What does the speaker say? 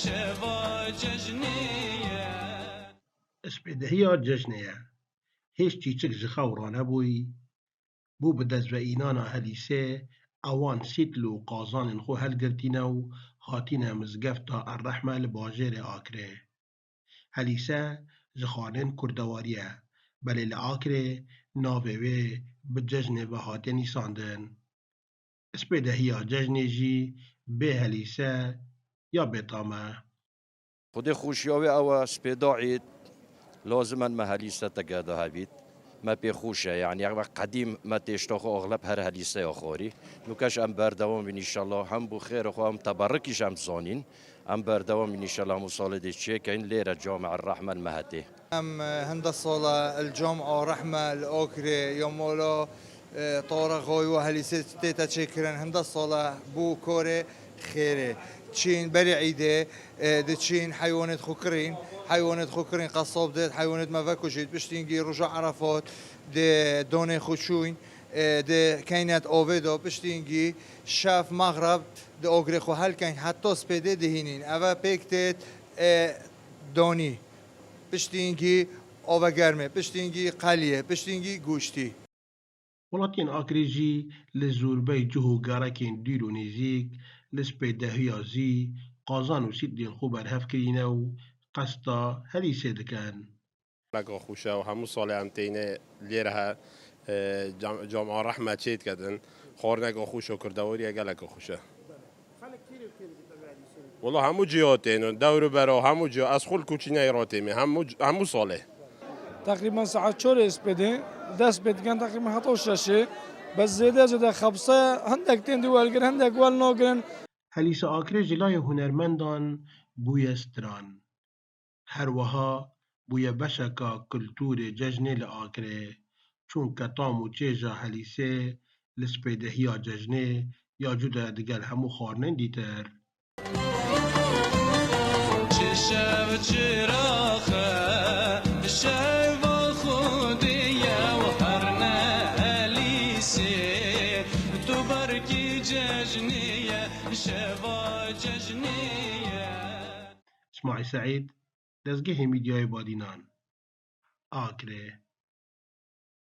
شوا ججنیه اسپێدەهیا جژنەیە هێشتی چک ji xewran hebûyî bû bi dezveînana Helîsê ewan sîtl û qazanên xwe helgirtîne û hatîne mizgefta Errehme li bajêrê Akirê. Helîse ji xaneyên Kurdewarî ye, belê li Akirê navê wê bi cejnê ve hatiye nîsandin. Spêdehiya cejnê jî bê Helîse ya bêtam e. خودی خوشیاوی او سپیدا عید لازما ما هلیسه تگاده هبید ما پی خوشه یعنی وقت قدیم ما تشتاخو اغلب هر هلیسه آخوری نوکش ام بردوام ان شاء الله هم بخیر خو هم تبرکیش هم زانین ام بردوام ان شاء الله مصالح چه کین لیره جامع الرحمه المهدی ام هند الصلاة الجامعة رحمة الأوكري يوم مولا طارق غوي وهليسة تيتا تشكرن هند الصلاة بو كوري خيري تشين بري عيدة تشين حيوانات خوكرين قصاب ديت حيوانات مفاكوشيت بشتينجي رجع عرفات دي دوني خوشوين دي كينات اوفيدو بشتينجي شاف مغرب دي اوغري خو هل كان حتى سبيدي دهينين اوا بيكتت دوني بشتينجي اوفا گرمه بشتينجي قليه بشتينجي گوشتي وڵاتین Akirê jî li zûrbey cih û gerekên dîr û nêzik li spêdehiya zî qazan û sîtlên xwe berhevkirîne û qesta Helîsê dikin. لقا خوشه و همون سال هم تینه لیره جامعه رحمه چید کردن خور نگا خوش و کردواری اگه لقا خوشه والله همو جیاتین دور برا همو جیات از خول کوچینه ایراتیمی همو ساله تقريبا ساعة 4 اسبده دست بدگن تقريبا 17 بس زياده خبصه هندك تين دول هندك ول نوگرن Helîse Akirê ji layê hunermendan bûye stran. Her wiha bûye beşeka kultûrê cejnê li Akirê çûnke tam û çêja Helîsê li spêdehiya cejnê ya cuda digel hemû xwarinên dîtir. شو چراخه شوا خودیه و هرنه الیسی تو برکی ججنیه شوا ججنیه İsmail Said, dezgehê mîdyayê Badînan. Akirê.